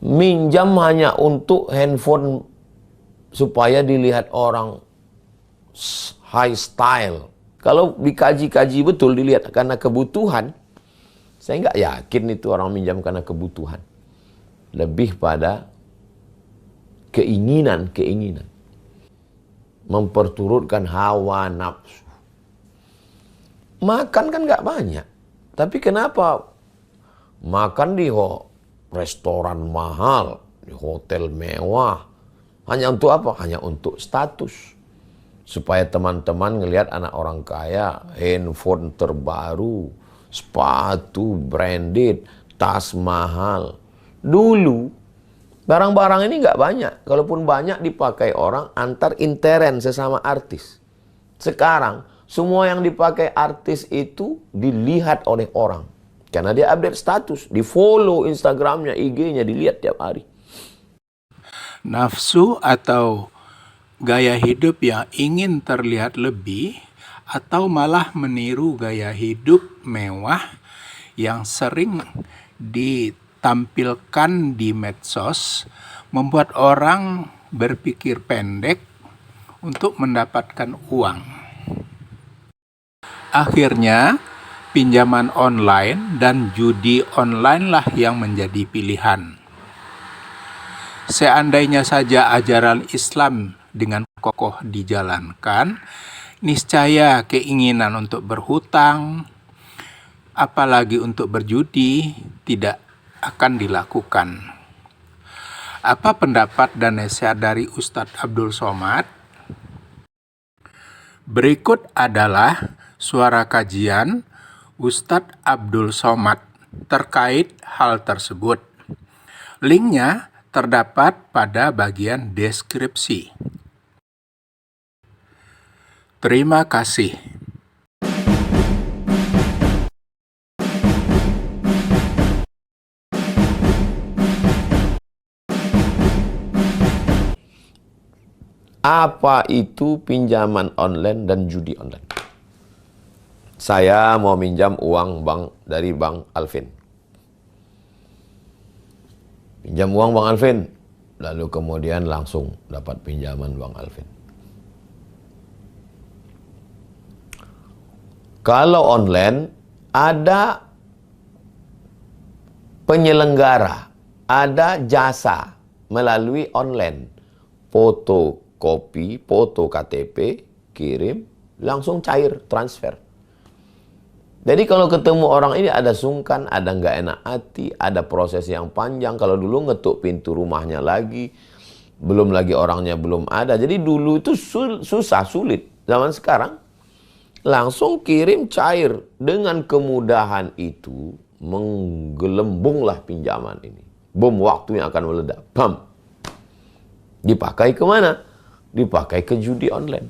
minjam hanya untuk handphone supaya dilihat orang high style. Kalau dikaji-kaji betul, dilihat karena kebutuhan, saya nggak yakin itu orang minjam karena kebutuhan. Lebih pada keinginan. Memperturutkan hawa nafsu. Makan kan nggak banyak. Tapi kenapa makan di restoran mahal, di hotel mewah? Hanya untuk apa? Hanya untuk status. Supaya teman-teman ngelihat anak orang kaya, handphone terbaru, sepatu branded, tas mahal. Dulu, barang-barang ini nggak banyak. Kalaupun banyak dipakai orang antar intern sesama artis. Sekarang, semua yang dipakai artis itu dilihat oleh orang. Karena dia update status, di follow Instagramnya, IG-nya, dilihat tiap hari. Nafsu atau gaya hidup yang ingin terlihat lebih atau malah meniru gaya hidup mewah yang sering ditampilkan di medsos membuat orang berpikir pendek untuk mendapatkan uang. Akhirnya, pinjaman online dan judi online lah yang menjadi pilihan. Seandainya saja ajaran Islam dengan kokoh dijalankan, niscaya keinginan untuk berhutang, apalagi untuk berjudi, tidak akan dilakukan. Apa pendapat dan nasihat dari Ustadz Abdul Somad? Berikut adalah suara kajian Ustadz Abdul Somad terkait hal tersebut. Linknya terdapat pada bagian deskripsi. Terima kasih. Apa itu pinjaman online dan judi online? Saya mau minjam uang dari Bang Alvin. Pinjam uang Bang Alvin, lalu kemudian langsung dapat pinjaman Bang Alvin. Kalau online, ada penyelenggara, ada jasa melalui online. Fotokopi, foto KTP, kirim, langsung cair, transfer. Jadi kalau ketemu orang ini ada sungkan, ada nggak enak hati, ada proses yang panjang. Kalau dulu ngetuk pintu rumahnya lagi, belum lagi orangnya belum ada. Jadi dulu itu susah, sulit. Zaman sekarang, langsung kirim cair. Dengan kemudahan itu, menggelembunglah pinjaman ini. Bom waktu yang akan meledak. Bam! Dipakai kemana? Dipakai ke judi online.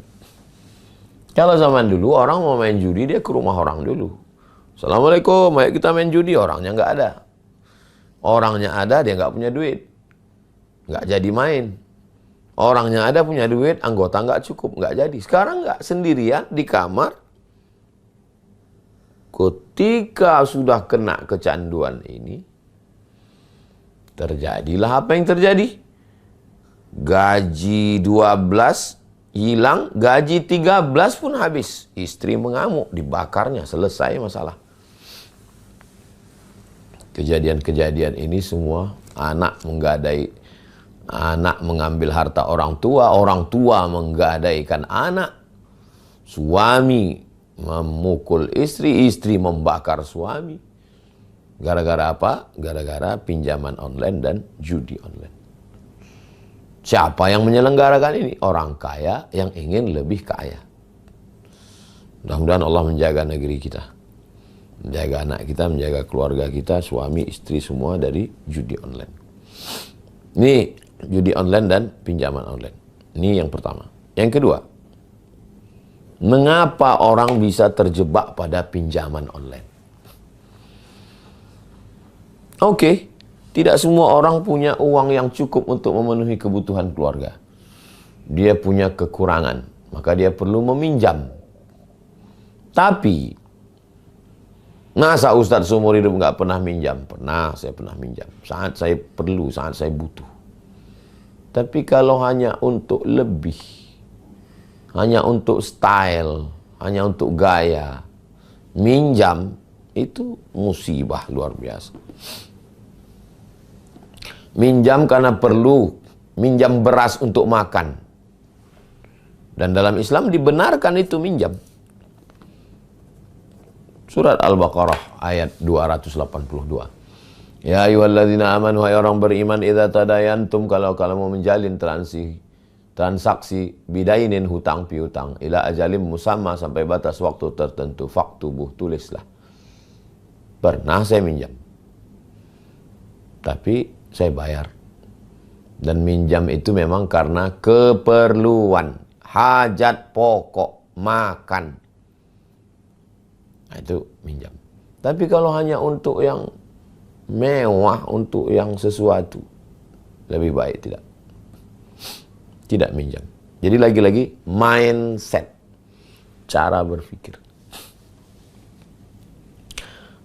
Kalau zaman dulu, orang mau main judi, dia ke rumah orang dulu. Assalamualaikum, ayo kita main judi. Orangnya nggak ada. Orangnya ada, dia nggak punya duit. Nggak jadi main. Orangnya ada, punya duit, anggota nggak cukup. Nggak jadi. Sekarang nggak, sendirian di kamar. Ketika sudah kena kecanduan ini, terjadilah apa yang terjadi. Gaji 12 hilang, gaji 13 pun habis. Istri mengamuk, dibakarnya, selesai masalah. Kejadian-kejadian ini semua anak menggadai, anak mengambil harta orang tua menggadaikan anak, suami memukul istri, istri membakar suami. Gara-gara apa? Gara-gara pinjaman online dan judi online. Siapa yang menyelenggarakan ini? Orang kaya yang ingin lebih kaya. Mudah-mudahan Allah menjaga negeri kita, menjaga anak kita, menjaga keluarga kita, suami, istri semua dari judi online. Ini judi online dan pinjaman online. Ini yang pertama. Yang kedua, mengapa orang bisa terjebak pada pinjaman online? Oke, tidak semua orang punya uang yang cukup untuk memenuhi kebutuhan keluarga. Dia punya kekurangan, maka dia perlu meminjam. Tapi Masa Ustadz seumur hidup nggak pernah minjam? Pernah, saya pernah minjam. Saat saya perlu, saat saya butuh. Tapi kalau hanya untuk lebih, hanya untuk style, hanya untuk gaya, minjam, itu musibah luar biasa. Minjam karena perlu, minjam beras untuk makan. Dan dalam Islam dibenarkan itu minjam. Surat Al-Baqarah ayat 282. Ya ayyuhalladzina amanu, hai orang beriman, idza tadayantum, kalau mau menjalin transaksi bidainin, hutang piutang, ila ajalim musamma, sampai batas waktu tertentu, faktubuh, tulislah. Pernah saya minjam, tapi saya bayar. Dan minjam itu memang karena keperluan, hajat pokok, makan. Nah, itu minjam. Tapi kalau hanya untuk yang mewah, untuk yang sesuatu, lebih baik tidak minjam. Jadi lagi-lagi mindset, cara berpikir.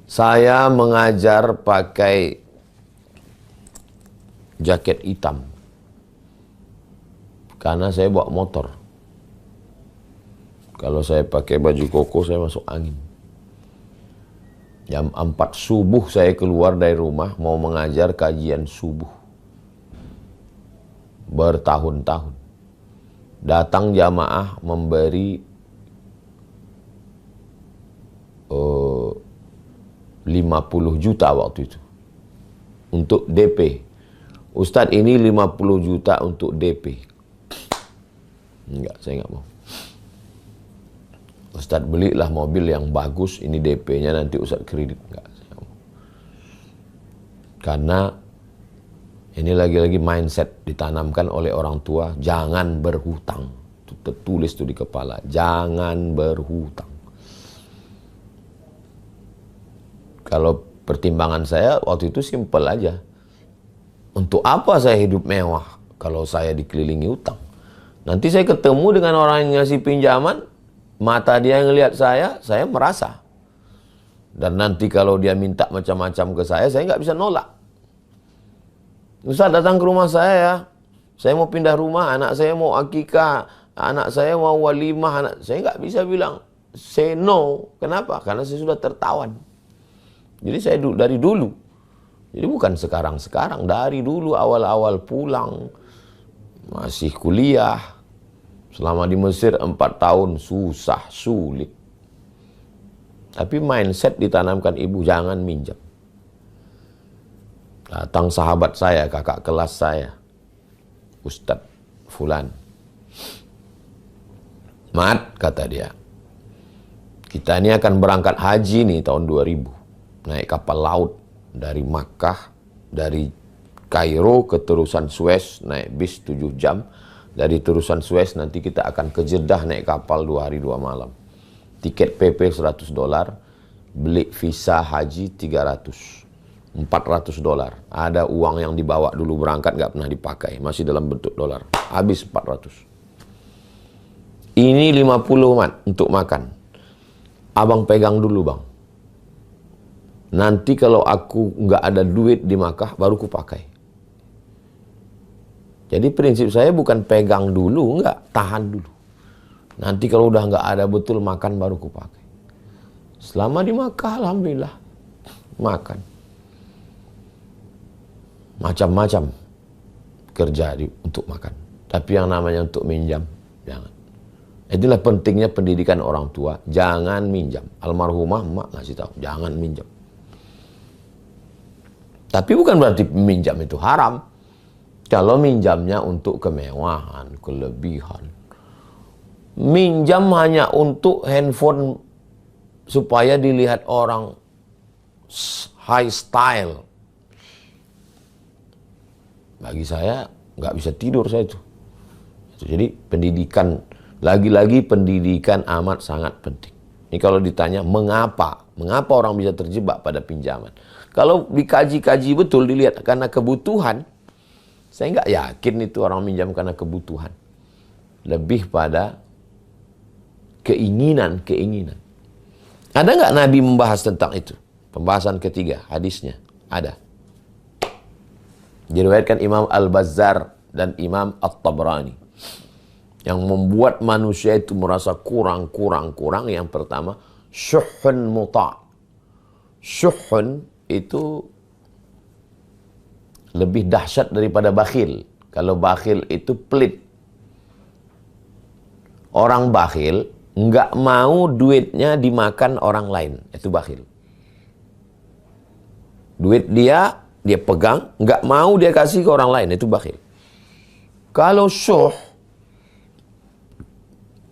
Saya mengajar pakai jaket hitam karena saya bawa motor. Kalau saya pakai baju koko, saya masuk angin. Jam 4 subuh saya keluar dari rumah mau mengajar kajian subuh. Bertahun-tahun. Datang jamaah memberi 50 juta waktu itu untuk DP. Ustadz, ini 50 juta untuk DP. Enggak, saya enggak mau. Ustadz, belilah mobil yang bagus, ini DP-nya nanti Ustadz kredit. Enggak, saya mau. Karena ini lagi-lagi mindset ditanamkan oleh orang tua, jangan berhutang. Itu tertulis tuh di kepala, jangan berhutang. Kalau pertimbangan saya waktu itu simpel aja. Untuk apa saya hidup mewah kalau saya dikelilingi utang? Nanti saya ketemu dengan orang yang ngasih pinjaman, mata dia yang ngelihat saya merasa. Dan nanti kalau dia minta macam-macam ke saya nggak bisa nolak. Ustaz, datang ke rumah saya mau pindah rumah, anak saya mau akikah, anak saya mau walimah, saya nggak bisa bilang say no. Kenapa? Karena saya sudah tertawan. Jadi saya dari dulu. Jadi bukan sekarang-sekarang, dari dulu awal-awal pulang, masih kuliah, selama di Mesir 4 tahun, susah, sulit. Tapi mindset ditanamkan ibu, jangan minjam. Datang sahabat saya, kakak kelas saya, Ustadz Fulan. Mat, kata dia, kita ini akan berangkat haji nih tahun 2000, naik kapal laut. Dari Makkah, dari Kairo ke terusan Suez, naik bis 7 jam. Dari terusan Suez nanti kita akan ke Jeddah naik kapal 2 hari 2 malam. Tiket PP $100, beli visa haji $300, $400. Ada uang yang dibawa dulu berangkat nggak pernah dipakai, masih dalam bentuk dolar. Habis 400. Ini 50 mat untuk makan. Abang pegang dulu bang. Nanti kalau aku nggak ada duit di Makkah, baru ku pakai. Jadi prinsip saya bukan pegang dulu, nggak, tahan dulu. Nanti kalau udah nggak ada betul makan, baru ku pakai. Selama di Makkah, alhamdulillah, makan. Macam-macam kerja untuk makan. Tapi yang namanya untuk minjam, jangan. Itulah pentingnya pendidikan orang tua, jangan minjam. Almarhumah emak ngasih tahu, jangan minjam. Tapi bukan berarti minjam itu haram. Kalau minjamnya untuk kemewahan, kelebihan. Minjam hanya untuk handphone supaya dilihat orang high style. Bagi saya nggak bisa tidur saya itu. Jadi pendidikan, lagi-lagi pendidikan amat sangat penting. Ini kalau ditanya mengapa orang bisa terjebak pada pinjaman. Kalau dikaji-kaji betul, dilihat karena kebutuhan, saya nggak yakin itu orang minjam karena kebutuhan. Lebih pada keinginan. Ada nggak Nabi membahas tentang itu? Pembahasan ketiga, hadisnya ada. Diriwayatkan Imam Al-Bazzar dan Imam At-Tabrani. Yang membuat manusia itu merasa kurang. Yang pertama, syuhun muta'. Syuhun itu lebih dahsyat daripada bakhil. Kalau bakhil itu pelit. Orang bakhil nggak mau duitnya dimakan orang lain. Itu bakhil. Duit dia pegang, nggak mau dia kasih ke orang lain. Itu bakhil. Kalau syuh,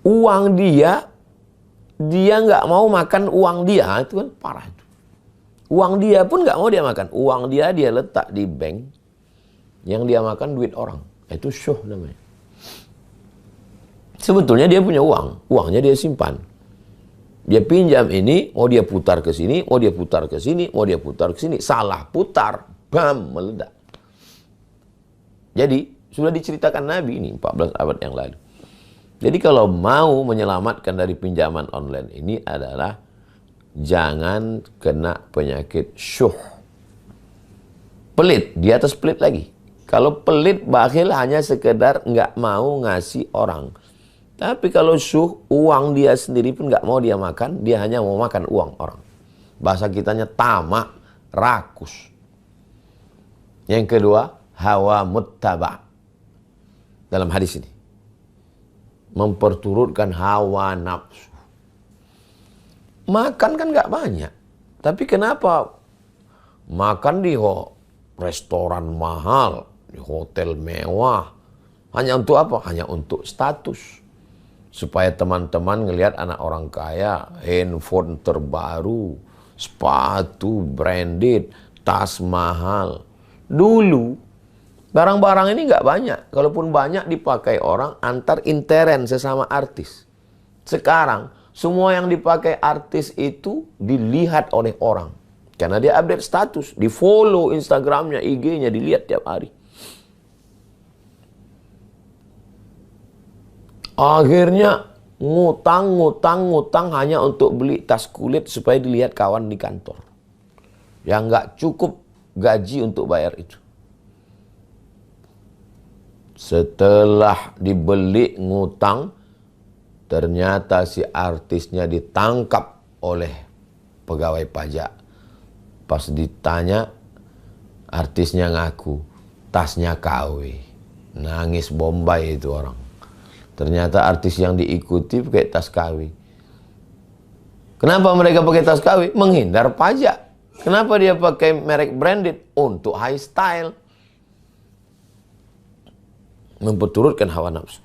uang dia nggak mau makan uang dia. Itu kan parah. Uang dia pun nggak mau dia makan. Uang dia letak di bank. Yang dia makan duit orang. Itu syuh namanya. Sebetulnya dia punya uang. Uangnya dia simpan. Dia pinjam ini, mau dia putar ke sini, mau dia putar ke sini, mau dia putar ke sini. Salah putar, bam, meledak. Jadi, sudah diceritakan Nabi ini 14 abad yang lalu. Jadi kalau mau menyelamatkan dari pinjaman online ini adalah jangan kena penyakit syuh. Pelit, di atas pelit lagi. Kalau pelit, bakhil hanya sekedar nggak mau ngasih orang. Tapi kalau syuh, uang dia sendiri pun nggak mau dia makan, dia hanya mau makan uang orang. Bahasa kitanya tamak, rakus. Yang kedua, hawa muttaba. Dalam hadis ini. Memperturutkan hawa nafsu. Makan kan nggak banyak. Tapi kenapa makan di restoran mahal, di hotel mewah? Hanya untuk apa? Hanya untuk status. Supaya teman-teman ngelihat anak orang kaya, handphone terbaru, sepatu branded, tas mahal. Dulu, barang-barang ini nggak banyak. Kalaupun banyak dipakai orang antar intern sesama artis. Sekarang, semua yang dipakai artis itu dilihat oleh orang. Karena dia update status, di follow Instagramnya, IG-nya, dilihat tiap hari. Akhirnya ngutang hanya untuk beli tas kulit supaya dilihat kawan di kantor. Yang nggak cukup gaji untuk bayar itu. Setelah dibeli ngutang, ternyata si artisnya ditangkap oleh pegawai pajak. Pas ditanya, artisnya ngaku, tasnya KW. Nangis Bombay itu orang. Ternyata artis yang diikuti pakai tas KW. Kenapa mereka pakai tas KW? Menghindar pajak. Kenapa dia pakai merek branded? Untuk high style. Memperturutkan hawa nafsu.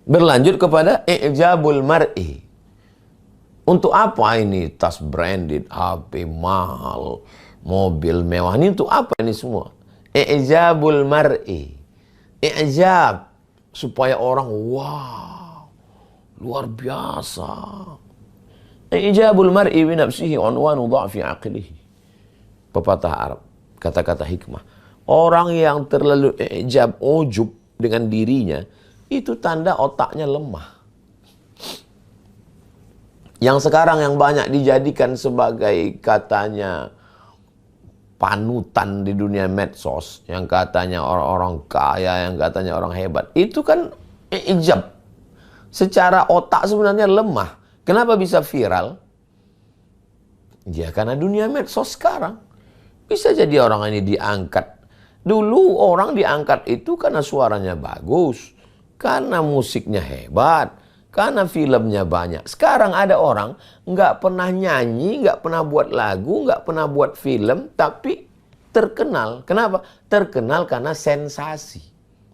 Berlanjut kepada i'jabul mar'i. Untuk apa ini tas branded, HP mahal, mobil mewah? Ini untuk apa ini semua? I'jabul mar'i. I'jab. Supaya orang, wow, luar biasa. I'jabul mar'i bi nafsihi unwanu dha'fi aqlihi. Pepatah Arab, kata-kata hikmah. Orang yang terlalu i'jab, ujub dengan dirinya, itu tanda otaknya lemah. Yang sekarang yang banyak dijadikan sebagai katanya panutan di dunia medsos, yang katanya orang-orang kaya, yang katanya orang hebat, itu kan ijab. Secara otak sebenarnya lemah. Kenapa bisa viral? Ya karena dunia medsos sekarang. Bisa jadi orang ini diangkat. Dulu orang diangkat itu karena suaranya bagus, karena musiknya hebat, karena filmnya banyak. Sekarang ada orang nggak pernah nyanyi, nggak pernah buat lagu, nggak pernah buat film, tapi terkenal. Kenapa? Terkenal karena sensasi,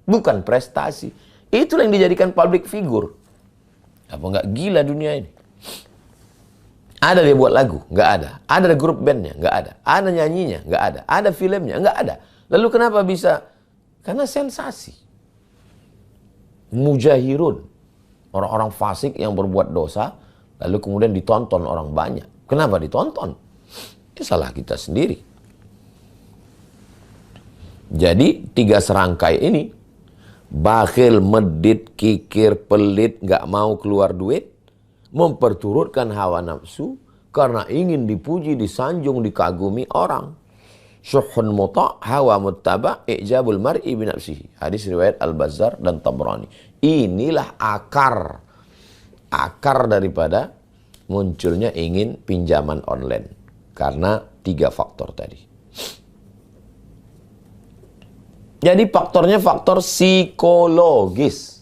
bukan prestasi. Itulah yang dijadikan public figure. Apa nggak gila dunia ini? Ada dia buat lagu? Nggak ada. Ada grup bandnya? Nggak ada. Ada nyanyinya? Nggak ada. Ada filmnya? Nggak ada. Lalu kenapa bisa? Karena sensasi. Mujahirun. Orang-orang fasik yang berbuat dosa, lalu kemudian ditonton orang banyak. Kenapa ditonton? Itu salah kita sendiri. Jadi 3 serangkai ini, bakhil, medit, kikir, pelit, gak mau keluar duit, memperturutkan hawa nafsu, karena ingin dipuji, disanjung, dikagumi orang. Syuhun muta' hawa muttaba' i'jabul mar'i binafsihi. Hadis riwayat Al-Bazzar dan Tabrani. Inilah akar daripada munculnya ingin pinjaman online. Karena 3 faktor tadi. Jadi faktornya faktor psikologis.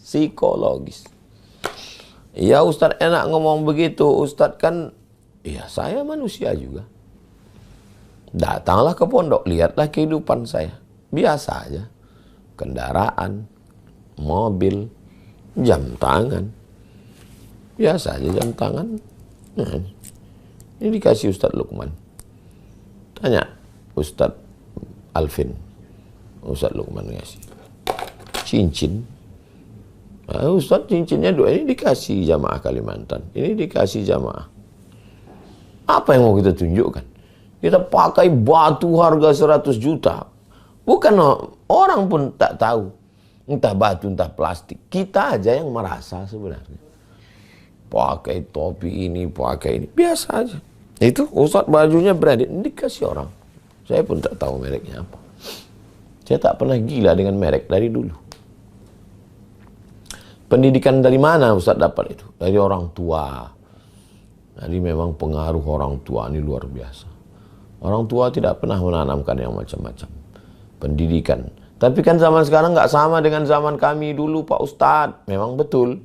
Ya Ustadz enak ngomong begitu. Ustadz kan, ya saya manusia juga. Datanglah ke pondok, lihatlah kehidupan saya. Biasa aja. Kendaraan, mobil, jam tangan. Biasa aja jam tangan. Nah, ini dikasih Ustadz Lukman. Tanya Ustadz Alvin. Ustadz Lukman ngasih. Cincin. Nah, Ustadz cincinnya 2 ini dikasih jamaah Kalimantan. Ini dikasih jamaah. Apa yang mau kita tunjukkan? Kita pakai batu harga 100 juta. Bukan orang pun tak tahu. Entah batu, entah plastik. Kita aja yang merasa sebenarnya. Pakai topi ini, pakai ini. Biasa aja. Itu Ustadz bajunya branded. Dikasih orang. Saya pun tak tahu mereknya apa. Saya tak pernah gila dengan merek dari dulu. Pendidikan dari mana Ustadz dapat itu? Dari orang tua. Jadi memang pengaruh orang tua ini luar biasa. Orang tua tidak pernah menanamkan yang macam-macam. Pendidikan. Tapi kan zaman sekarang nggak sama dengan zaman kami dulu Pak Ustadz. Memang betul.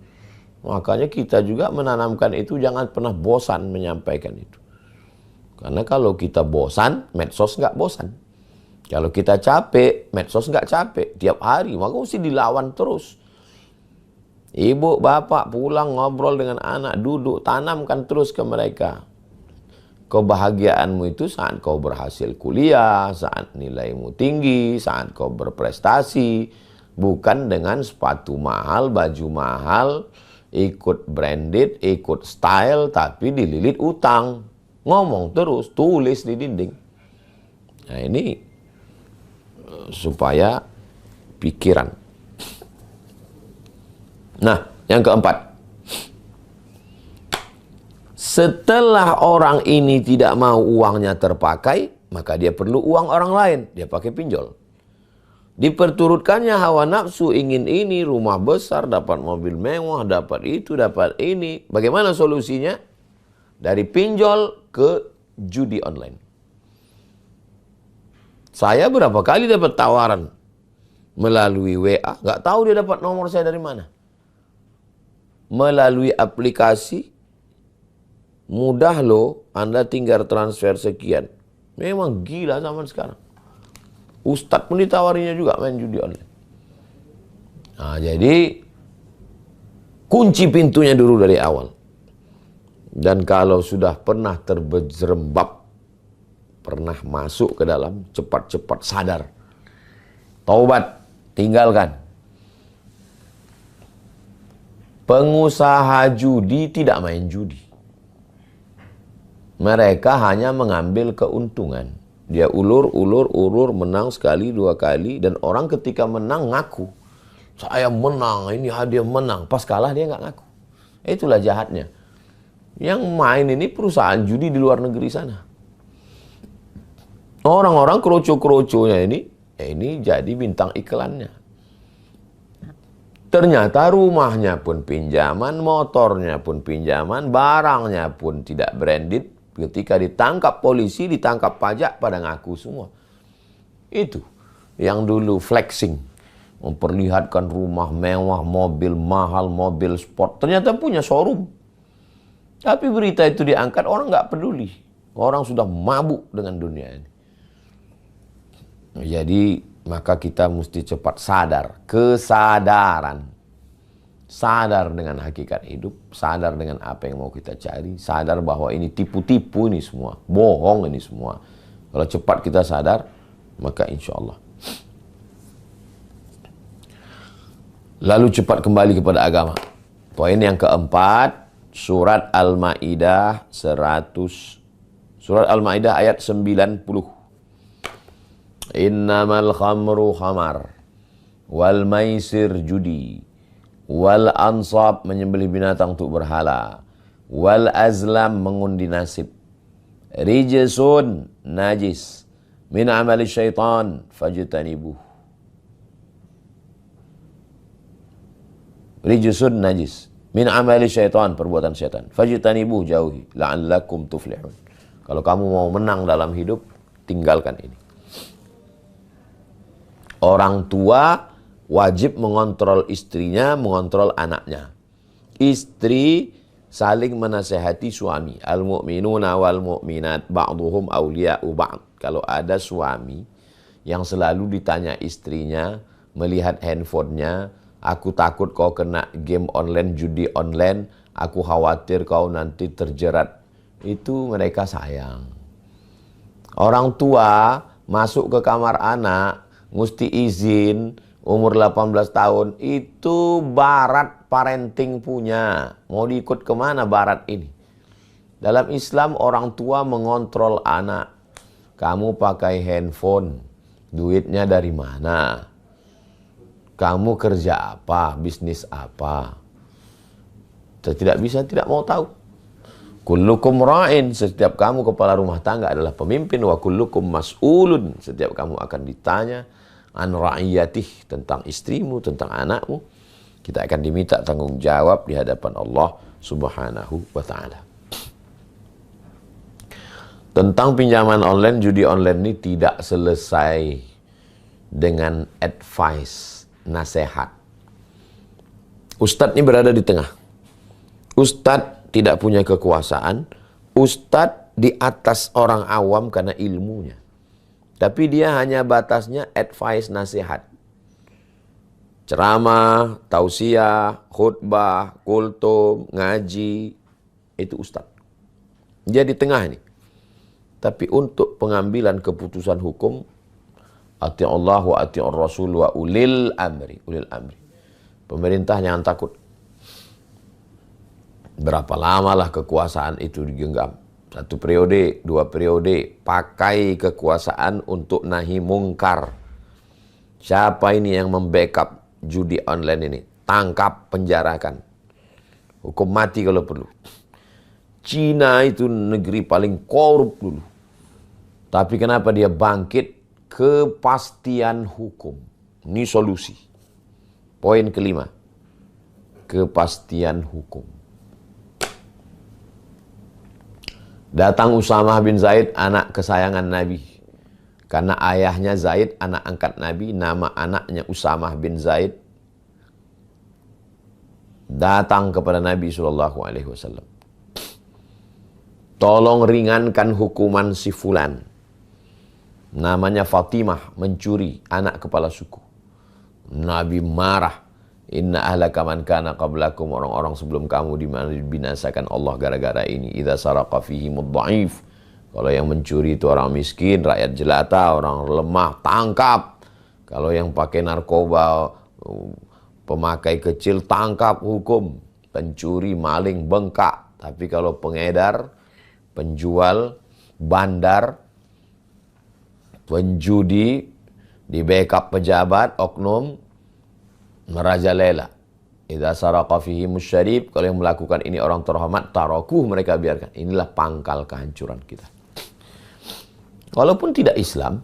Makanya kita juga menanamkan itu, jangan pernah bosan menyampaikan itu. Karena kalau kita bosan, medsos nggak bosan. Kalau kita capek, medsos nggak capek. Tiap hari, maka mesti dilawan terus. Ibu, bapak pulang ngobrol dengan anak, duduk, tanamkan terus ke mereka. Kebahagiaanmu itu saat kau berhasil kuliah, saat nilaimu tinggi, saat kau berprestasi. Bukan dengan sepatu mahal, baju mahal, ikut branded, ikut style, tapi dililit utang. Ngomong terus, tulis di dinding. Nah ini supaya pikiran. Nah, yang keempat. Setelah orang ini tidak mau uangnya terpakai, maka dia perlu uang orang lain. Dia pakai pinjol. Diperturutkannya hawa nafsu, ingin ini, rumah besar, dapat mobil mewah, dapat itu, dapat ini. Bagaimana solusinya? Dari pinjol ke judi online. Saya berapa kali dapat tawaran melalui WA, nggak tahu dia dapat nomor saya dari mana. Melalui aplikasi, mudah loh, Anda tinggal transfer sekian. Memang gila zaman sekarang. Ustadz pun ditawarinya juga main judi online. Nah, jadi kunci pintunya dulu dari awal. Dan kalau sudah pernah terjerembab, pernah masuk ke dalam, cepat-cepat sadar. Taubat, tinggalkan. Pengusaha judi tidak main judi. Mereka hanya mengambil keuntungan. Dia ulur, menang sekali, 2 kali. Dan orang ketika menang ngaku. Saya menang, ini hadiah menang. Pas kalah dia nggak ngaku. Itulah jahatnya. Yang main ini perusahaan judi di luar negeri sana. Orang-orang kroco-kroconya ini jadi bintang iklannya. Ternyata rumahnya pun pinjaman, motornya pun pinjaman, barangnya pun tidak branded. Ketika ditangkap polisi, ditangkap pajak, pada ngaku semua. Itu yang dulu flexing, memperlihatkan rumah mewah, mobil mahal, mobil sport. Ternyata punya showroom. Tapi berita itu diangkat, orang nggak peduli. Orang sudah mabuk dengan dunia ini. Jadi maka kita mesti cepat sadar, kesadaran. Sadar dengan hakikat hidup, sadar dengan apa yang mau kita cari, sadar bahwa ini tipu-tipu ini semua, bohong ini semua. Kalau cepat kita sadar, maka insya Allah. Lalu cepat kembali kepada agama. Poin yang keempat, surat Al-Maidah 100. Surat Al-Maidah ayat 90. Innamal khamru khamar wal maisir judi wal ansab menyembelih binatang untuk berhala wal azlam mengundi nasib Rijsun najis min amali syaitan fajtanibuh. Rijsun najis min amali syaitan, perbuatan syaitan. Fajtanibuh, jauhi, la'allakum tuflihun. Kalau kamu mau menang dalam hidup, tinggalkan ini. Orang tua wajib mengontrol istrinya, mengontrol anaknya. Istri saling menasehati suami. Al-mu'minuna wal mu'minat ba'duhum awliya'u ba'd. Kalau ada suami yang selalu ditanya istrinya, melihat handphonenya, aku takut kau kena game online, judi online, aku khawatir kau nanti terjerat. Itu mereka sayang. Orang tua masuk ke kamar anak, mesti izin, umur 18 tahun, itu barat parenting punya. Mau diikut kemana barat ini? Dalam Islam orang tua mengontrol anak. Kamu pakai handphone, duitnya dari mana? Kamu kerja apa? Bisnis apa? Tidak bisa, tidak mau tahu. Kullukum ra'in, setiap kamu kepala rumah tangga adalah pemimpin. Wa kullukum mas'ulun, setiap kamu akan ditanya an ra'iyatih, tentang istrimu, tentang anakmu. Kita akan diminta tanggung jawab di hadapan Allah Subhanahu wa ta'ala. Tentang pinjaman online, judi online ini tidak selesai dengan advice, nasihat. Ustadz ini berada di tengah. Ustadz tidak punya kekuasaan. Ustadz di atas orang awam karena ilmunya. Tapi dia hanya batasnya advice, nasihat. Ceramah, tausiah, khutbah, kultum, ngaji. Itu ustadz. Dia di tengah ini. Tapi untuk pengambilan keputusan hukum, ati'ullah wa ati'ur rasul wa ulil amri. Ulil amri. Pemerintah jangan takut. Berapa lamalah kekuasaan itu digenggam? 1 periode, 2 periode. Pakai kekuasaan untuk nahi mungkar. Siapa ini yang membackup judi online ini? Tangkap, penjarakan. Hukum mati kalau perlu. Cina itu negeri paling korup dulu. Tapi kenapa dia bangkit? Kepastian hukum. Ini solusi. Poin kelima. Kepastian hukum. Datang Usamah bin Zaid, anak kesayangan Nabi. Karena ayahnya Zaid, anak angkat Nabi, nama anaknya Usamah bin Zaid. Datang kepada Nabi SAW. Tolong ringankan hukuman si fulan. Namanya Fatimah, mencuri, anak kepala suku. Nabi marah. Inna ahlaka man kana qablakum, orang-orang sebelum kamu dibinasakan Allah gara-gara ini. Idza saraqa fihimud dha'if. Kalau yang mencuri itu orang miskin, rakyat jelata, orang lemah, tangkap. Kalau yang pakai narkoba, pemakai kecil, tangkap, hukum. Pencuri, maling, bengkak. Tapi kalau pengedar, penjual, bandar, penjudi, di backup pejabat, oknum, merajalela. Idza saraqa fihi musyarib, kalau yang melakukan ini orang terhormat, tarakuh, mereka biarkan. Inilah pangkal kehancuran kita. Walaupun tidak Islam,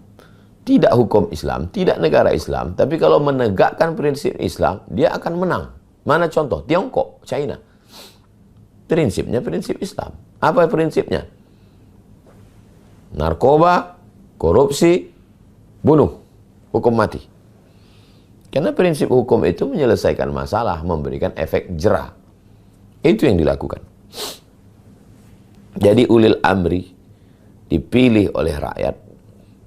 tidak hukum Islam, tidak negara Islam, tapi kalau menegakkan prinsip Islam, dia akan menang. Mana contoh? Tiongkok, China. Prinsipnya prinsip Islam. Apa prinsipnya? Narkoba, korupsi, bunuh, hukum mati. Karena prinsip hukum itu menyelesaikan masalah, memberikan efek jera. Itu yang dilakukan. Jadi ulil amri dipilih oleh rakyat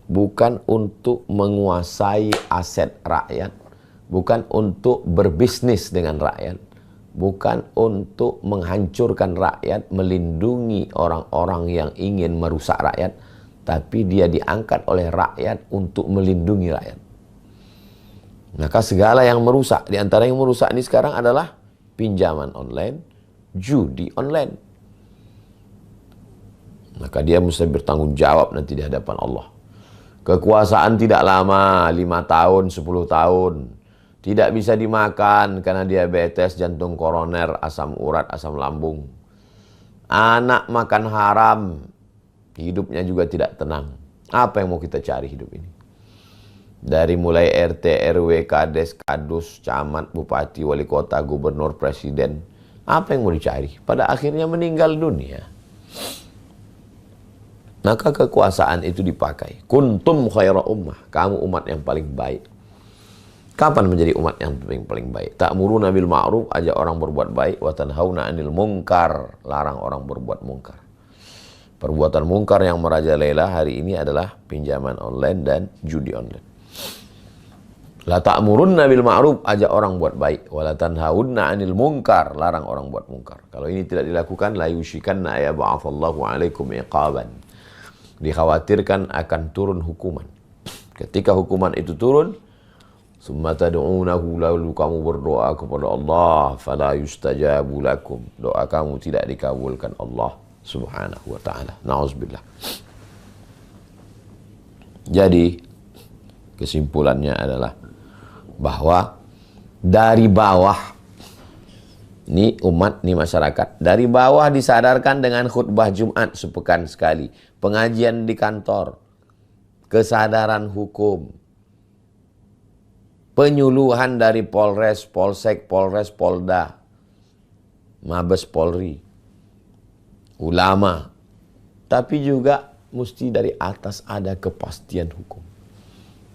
bukan untuk menguasai aset rakyat, bukan untuk berbisnis dengan rakyat, bukan untuk menghancurkan rakyat, melindungi orang-orang yang ingin merusak rakyat, tapi dia diangkat oleh rakyat untuk melindungi rakyat. Maka segala yang merusak, di antara yang merusak ini sekarang adalah pinjaman online, judi online. Maka dia mesti bertanggung jawab nanti di hadapan Allah. Kekuasaan tidak lama, 5 tahun, 10 tahun. Tidak bisa dimakan karena diabetes, jantung koroner, asam urat, asam lambung. Anak makan haram, hidupnya juga tidak tenang. Apa yang mau kita cari hidup ini? Dari mulai RT, RW, Kades, Kadus, Camat, Bupati, Wali Kota, Gubernur, Presiden. Apa yang mau dicari? Pada akhirnya meninggal dunia. Maka kekuasaan itu dipakai. Kuntum khaira ummah. Kamu umat yang paling baik. Kapan menjadi umat yang paling baik? Ta'muruna bil ma'ruf, ajak orang berbuat baik, wa tanhauna 'anil munkar, larang orang berbuat mungkar. Perbuatan mungkar yang merajalela hari ini adalah pinjaman online dan judi online. La ta'murunna bil ma'ruf, ajak orang buat baik, wa la tanhauna 'anil munkar, larang orang buat mungkar. Kalau ini tidak dilakukan, la yushikanna ya ba'athallahu 'alaikum iqaban. Dikhawatirkan akan turun hukuman. Ketika hukuman itu turun, summa tad'unahu, lalu kamu berdoa kepada Allah, fala yustajabu lakum. Doa kamu tidak dikabulkan Allah Subhanahu wa ta'ala. Na'udzubillah. Jadi kesimpulannya adalah bahwa dari bawah, ini umat, ini masyarakat, dari bawah disadarkan dengan khutbah Jumat sepekan sekali, pengajian di kantor, kesadaran hukum, penyuluhan dari Polres, Polsek, Polres, Polda, Mabes Polri, ulama. Tapi juga mesti dari atas ada kepastian hukum.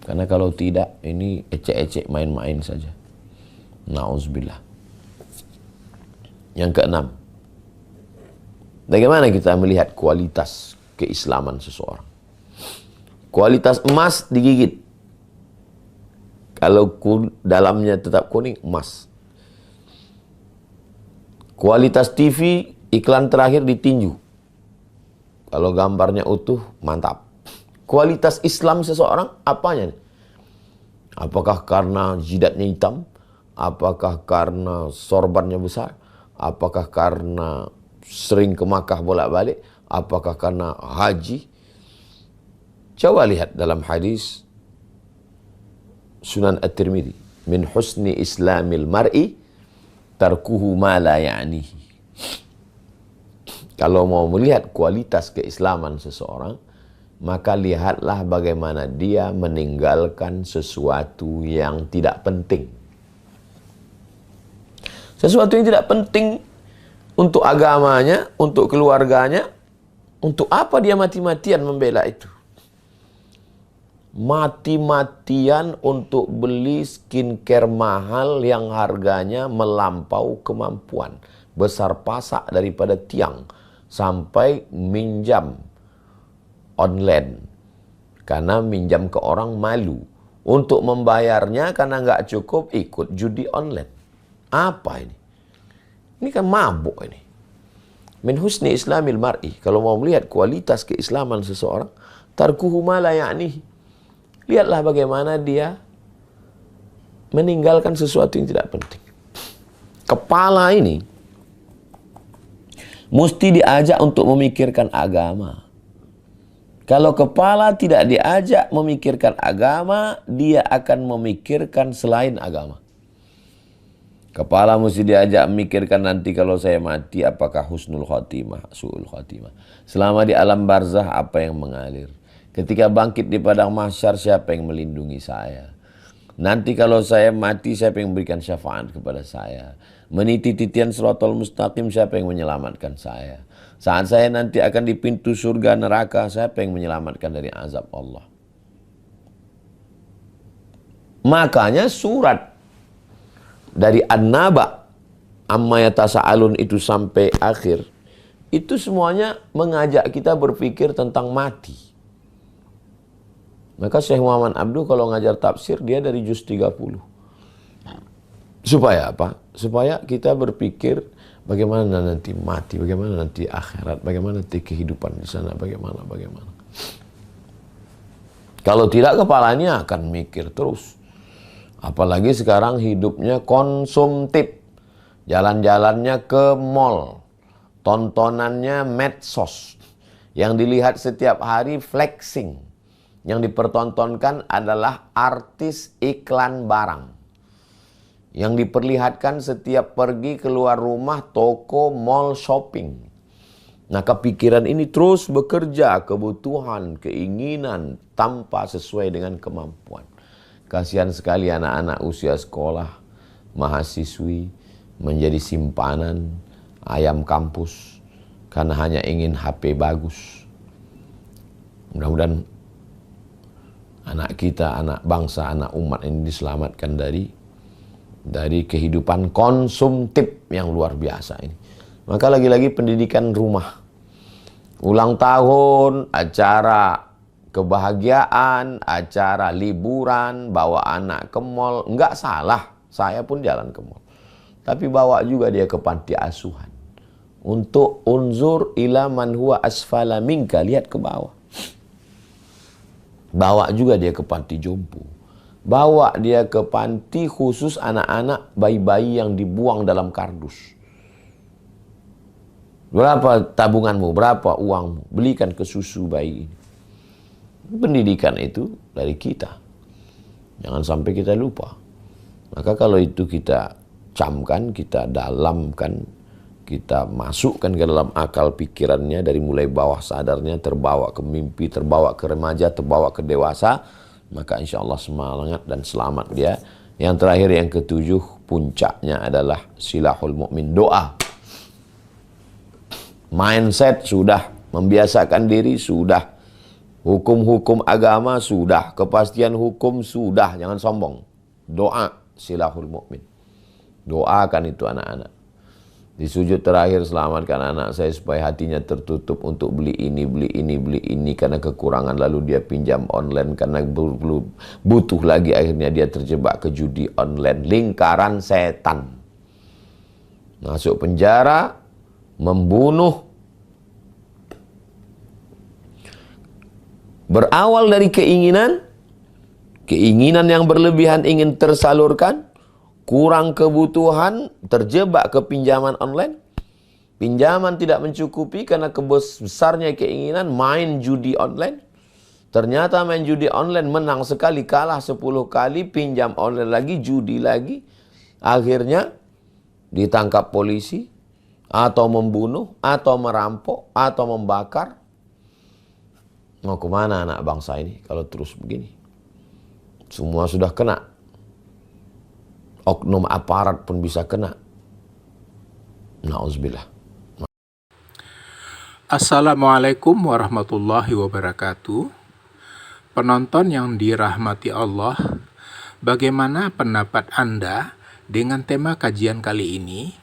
Karena kalau tidak, ini ecek-ecek main-main saja. Na'udzubillah. Yang keenam, bagaimana kita melihat kualitas keislaman seseorang? Kualitas emas digigit. Kalau dalamnya tetap kuning, emas. Kualitas TV, iklan terakhir ditinju. Kalau gambarnya utuh, mantap. Kualitas Islam seseorang, apanya? Apakah karena jidatnya hitam? Apakah karena sorbannya besar? Apakah karena sering ke Makkah bolak-balik? Apakah karena haji? Coba lihat dalam hadis Sunan At-Tirmidzi, min husni islamil mar'i tarkuhu ma la ya'nihi. Kalau mau melihat kualitas keislaman seseorang, maka lihatlah bagaimana dia meninggalkan sesuatu yang tidak penting. Sesuatu yang tidak penting untuk agamanya, untuk keluarganya, untuk apa dia mati-matian membela itu? Mati-matian untuk beli skincare mahal yang harganya melampau kemampuan. Besar pasak daripada tiang. Sampai minjam online. Karena minjam ke orang malu. Untuk membayarnya karena nggak cukup ikut judi online. Apa ini? Ini kan mabuk ini. Min husni islamil mar'i. Kalau mau melihat kualitas keislaman seseorang, tarkuhu ma la ya'nihi. Lihatlah bagaimana dia meninggalkan sesuatu yang tidak penting. Kepala ini mesti diajak untuk memikirkan agama. Kalau kepala tidak diajak memikirkan agama, dia akan memikirkan selain agama. Kepala mesti diajak memikirkan nanti kalau saya mati apakah husnul khotimah, su'ul khotimah. Selama di alam barzah apa yang mengalir. Ketika bangkit di padang mahsyar siapa yang melindungi saya. Nanti kalau saya mati siapa yang memberikan syafaat kepada saya. Meniti titian siratal mustaqim siapa yang menyelamatkan saya. Saat saya nanti akan di pintu surga neraka siapa yang menyelamatkan dari azab Allah. Makanya surat dari An-Naba amma yatasa'alun itu sampai akhir, itu semuanya mengajak kita berpikir tentang mati. Maka Syekh Muhammad Abduh kalau ngajar tafsir dia dari juz 30. Supaya apa? Supaya kita berpikir bagaimana nanti mati, bagaimana nanti akhirat, bagaimana nanti kehidupan di sana, bagaimana. Kalau tidak kepalanya akan mikir terus. Apalagi sekarang hidupnya konsumtif. Jalan-jalannya ke mall. Tontonannya medsos. Yang dilihat setiap hari flexing. Yang dipertontonkan adalah artis iklan barang. Yang diperlihatkan setiap pergi keluar rumah, toko, mall, shopping. Maka pikiran ini terus bekerja, kebutuhan, keinginan tanpa sesuai dengan kemampuan. Kasihan sekali anak-anak usia sekolah, mahasiswi menjadi simpanan ayam kampus karena hanya ingin HP bagus. Mudah-mudahan anak kita, anak bangsa, anak umat ini diselamatkan dari kehidupan konsumtif yang luar biasa ini. Maka lagi-lagi pendidikan rumah. Ulang tahun, acara kebahagiaan, acara liburan, bawa anak ke mall. Enggak salah, saya pun jalan ke mall. Tapi bawa juga dia ke panti asuhan. Untuk unzur ila man huwa asfala minka, lihat ke bawah. Bawa juga dia ke panti jompo. Bawa dia ke panti khusus anak-anak bayi-bayi yang dibuang dalam kardus. Berapa tabunganmu? Berapa uangmu? Belikan ke susu bayi ini. Pendidikan itu dari kita. Jangan sampai kita lupa. Maka kalau itu kita camkan, kita dalamkan, kita masukkan ke dalam akal pikirannya dari mulai bawah sadarnya, terbawa ke mimpi, terbawa ke remaja, terbawa ke dewasa, maka insya Allah semangat dan selamat dia. Yang terakhir, yang ketujuh, puncaknya adalah silahul mu'min, doa. Mindset sudah, membiasakan diri sudah, hukum-hukum agama sudah, kepastian hukum sudah, jangan sombong. Doa, silahul mu'min. Doakan itu anak-anak. Di sujud terakhir, selamatkan anak saya supaya hatinya tertutup untuk beli ini karena kekurangan, lalu dia pinjam online karena butuh lagi, akhirnya dia terjebak ke judi online, lingkaran setan. Masuk penjara, membunuh. Berawal dari keinginan yang berlebihan ingin tersalurkan, kurang kebutuhan, terjebak ke pinjaman online. Pinjaman tidak mencukupi karena besarnya keinginan main judi online. Ternyata main judi online menang sekali, kalah 10 kali, pinjam online lagi, judi lagi. Akhirnya ditangkap polisi, atau membunuh, atau merampok, atau membakar. Mau kemana anak bangsa ini kalau terus begini? Semua sudah kena. Oknum aparat pun bisa kena. Na'udzubillah. Assalamualaikum warahmatullahi wabarakatuh. Penonton yang dirahmati Allah, bagaimana pendapat Anda dengan tema kajian kali ini?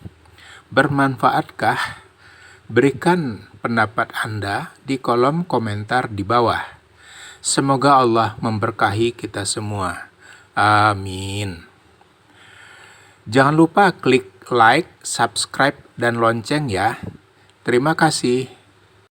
Bermanfaatkah? Berikan pendapat Anda di kolom komentar di bawah. Semoga Allah memberkahi kita semua. Amin. Jangan lupa klik like, subscribe, dan lonceng ya. Terima kasih.